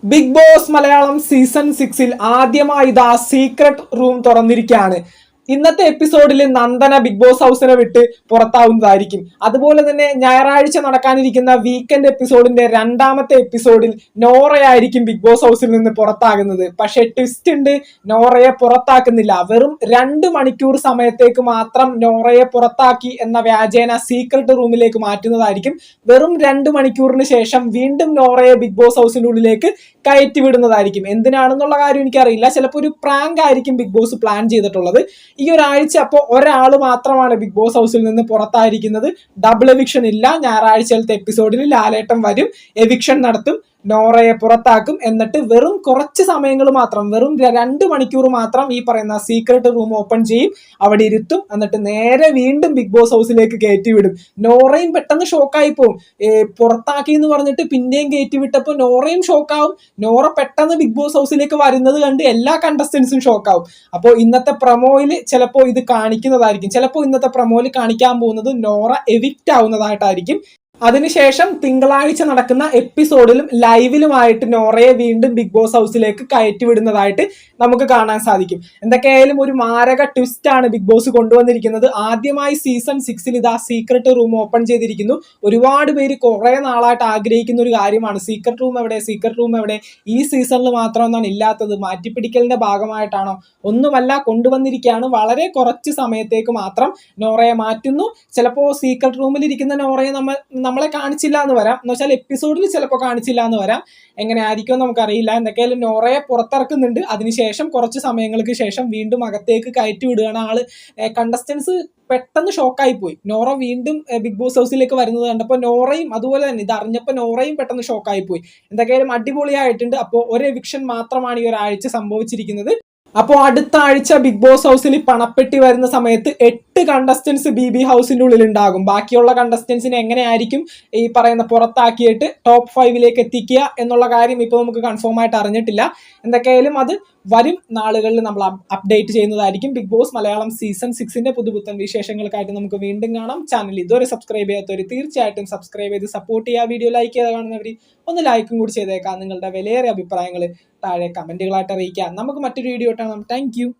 Big boss Malayalam season 6 ആദ്യമായി ഇതാ secret room തുറന്നിരിക്കുകയാണ്. ഇന്നത്തെ എപ്പിസോഡിൽ നന്ദന ബിഗ് ബോസ് ഹൗസിനെ വിട്ട് പുറത്താവുന്നതായിരിക്കും. അതുപോലെ തന്നെ ഞായറാഴ്ച നടക്കാനിരിക്കുന്ന വീക്കെൻഡ് എപ്പിസോഡിന്റെ രണ്ടാമത്തെ എപ്പിസോഡിൽ നോറയായിരിക്കും ബിഗ് ബോസ് ഹൗസിൽ നിന്ന് പുറത്താകുന്നത്. പക്ഷെ ട്വിസ്റ്റ് ഉണ്ട്, നോറയെ പുറത്താക്കുന്നില്ല. വെറും 2 മണിക്കൂർ സമയത്തേക്ക് മാത്രം നോറയെ പുറത്താക്കി എന്ന വ്യാജേന സീക്രട്ട് റൂമിലേക്ക് മാറ്റുന്നതായിരിക്കും. വെറും 2 മണിക്കൂറിന് ശേഷം വീണ്ടും നോറയെ ബിഗ് ബോസ് ഹൗസിന്റെ ഉള്ളിലേക്ക് കയറ്റി വിടുന്നതായിരിക്കും. എന്തിനാണെന്നുള്ള കാര്യം എനിക്കറിയില്ല. ചിലപ്പോൾ ഒരു പ്രാങ്ക് ആയിരിക്കും ബിഗ് ബോസ് പ്ലാൻ ചെയ്തിട്ടുള്ളത്. ഈ ഒരാഴ്ച അപ്പോൾ ഒരാൾ മാത്രമാണ് ബിഗ് ബോസ് ഹൗസിൽ നിന്ന് പുറത്തായിരിക്കുന്നത്. ഡബിൾ എവിക്ഷൻ ഇല്ല. ഞായറാഴ്ചത്തെ എപ്പിസോഡിൽ ലാലേട്ടൻ വരും, എവിക്ഷൻ നടത്തും, നോറയെ പുറത്താക്കും. എന്നിട്ട് വെറും കുറച്ച് സമയങ്ങൾ മാത്രം, വെറും 2 മണിക്കൂർ മാത്രം ഈ പറയുന്ന സീക്രട്ട് റൂം ഓപ്പൺ ചെയ്യും, അവിടെ ഇരുത്തും. എന്നിട്ട് നേരെ വീണ്ടും ബിഗ് ബോസ് ഹൗസിലേക്ക് കയറ്റി വിടും. നോറയും പെട്ടെന്ന് ഷോക്കായി പോകും. പുറത്താക്കി എന്ന് പറഞ്ഞിട്ട് പിന്നെയും കയറ്റി വിട്ടപ്പോൾ നോറയും ഷോക്കാവും. നോറ പെട്ടെന്ന് ബിഗ് ബോസ് ഹൗസിലേക്ക് വരുന്നത് കണ്ട് എല്ലാ കണ്ടസ്റ്റൻസും ഷോക്കാവും. അപ്പോൾ ഇന്നത്തെ പ്രൊമോയിൽ ചിലപ്പോൾ ഇത് കാണിക്കുന്നതായിരിക്കും. ചിലപ്പോൾ ഇന്നത്തെ പ്രൊമോയിൽ കാണിക്കാൻ പോകുന്നത് നോറ എവിക്റ്റ് ആവുന്നതായിട്ടായിരിക്കും. അതിനുശേഷം തിങ്കളാഴ്ച നടക്കുന്ന എപ്പിസോഡിലും ലൈവിലുമായിട്ട് നോറയെ വീണ്ടും ബിഗ് ബോസ് ഹൗസിലേക്ക് കയറ്റി വിടുന്നതായിട്ട് നമുക്ക് കാണാൻ സാധിക്കും. എന്തൊക്കെയായാലും ഒരു മാരക ട്വിസ്റ്റ് ആണ് ബിഗ് ബോസ് കൊണ്ടുവന്നിരിക്കുന്നത്. ആദ്യമായി സീസൺ 6 ഇതാ സീക്രട്ട് റൂം ഓപ്പൺ ചെയ്തിരിക്കുന്നു. ഒരുപാട് പേര് കുറെ നാളായിട്ട് ആഗ്രഹിക്കുന്ന ഒരു കാര്യമാണ്, സീക്രട്ട് റൂം എവിടെ, സീക്രട്ട് റൂം എവിടെ. ഈ സീസണിൽ മാത്രമെന്നാണ് ഇല്ലാത്തത്. മാറ്റിപ്പിടിക്കലിന്റെ ഭാഗമായിട്ടാണോ? ഒന്നുമല്ല, കൊണ്ടുവന്നിരിക്കുകയാണ്. വളരെ കുറച്ച് സമയത്തേക്ക് മാത്രം നോറയെ മാറ്റുന്നു. ചിലപ്പോൾ സീക്രട്ട് റൂമിൽ ഇരിക്കുന്ന നോറയെ നമ്മളെ കാണിച്ചില്ല എന്ന് വരാം, എന്ന് വെച്ചാൽ എപ്പിസോഡിൽ ചിലപ്പോൾ കാണിച്ചില്ല എന്ന് വരാം. എങ്ങനെ ആയിരിക്കും നമുക്കറിയില്ല. എന്തൊക്കെയായാലും നോറയെ പുറത്തിറക്കുന്നുണ്ട്. അതിനുശേഷം കുറച്ച് സമയങ്ങൾക്ക് ശേഷം വീണ്ടും അകത്തേക്ക് കയറ്റി വിടുകയാണ്. കണ്ടസ്റ്റൻസ് പെട്ടെന്ന് ഷോക്കായി പോയി. നോറ വീണ്ടും ബിഗ് ബോസ് ഹൗസിലേക്ക് വരുന്നത് കണ്ടപ്പോൾ നോറയും അതുപോലെ തന്നെ ഇത് അറിഞ്ഞപ്പോൾ നോറയും പെട്ടെന്ന് ഷോക്കായി പോയി. എന്തൊക്കെയായാലും അടിപൊളിയായിട്ടുണ്ട്. അപ്പോൾ ഒരു എവിക്ഷൻ മാത്രമാണ് ഈ ഒരാഴ്ച സംഭവിച്ചിരിക്കുന്നത്. അപ്പോൾ അടുത്ത ആഴ്ച ബിഗ് ബോസ് ഹൗസിൽ പണപ്പെട്ടി വരുന്ന സമയത്ത് 8 കണ്ടസ്റ്റൻസ് BB ഹൗസിന്റെ ഉള്ളിൽ ഉണ്ടാകും. ബാക്കിയുള്ള കണ്ടസ്റ്റൻസിനെ എങ്ങനെയായിരിക്കും ഈ പറയുന്ന പുറത്താക്കിയിട്ട് ടോപ്പ് 5ലേക്ക് എത്തിക്കുക എന്നുള്ള കാര്യം ഇപ്പോൾ നമുക്ക് കൺഫേം ആയിട്ട് അറിഞ്ഞിട്ടില്ല. എന്തൊക്കെയായാലും അത് വരും നാളുകളിൽ നമ്മൾ അപ്ഡേറ്റ് ചെയ്യുന്നതായിരിക്കും. ബിഗ് ബോസ് മലയാളം സീസൺ 6 പുതുപുത്തൻ വിശേഷങ്ങൾക്കായിട്ട് നമുക്ക് വീണ്ടും കാണാം. ചാനൽ ഇതുവരെ സബ്സ്ക്രൈബ് ചെയ്യാത്തവർ തീർച്ചയായിട്ടും സബ്സ്ക്രൈബ് ചെയ്ത് സപ്പോർട്ട് ചെയ്യുക. വീഡിയോ ലൈക്ക് ചെയ്ത് കാണുന്നവർ ഒന്ന് ലൈക്കും കൂടി ചെയ്തേക്കാം. നിങ്ങളുടെ വിലയേറിയ അഭിപ്രായങ്ങൾ താഴെ കമന്റുകളായിട്ട് അറിയിക്കാം. നമുക്ക് മറ്റൊരു വീഡിയോ കാണാം. താങ്ക്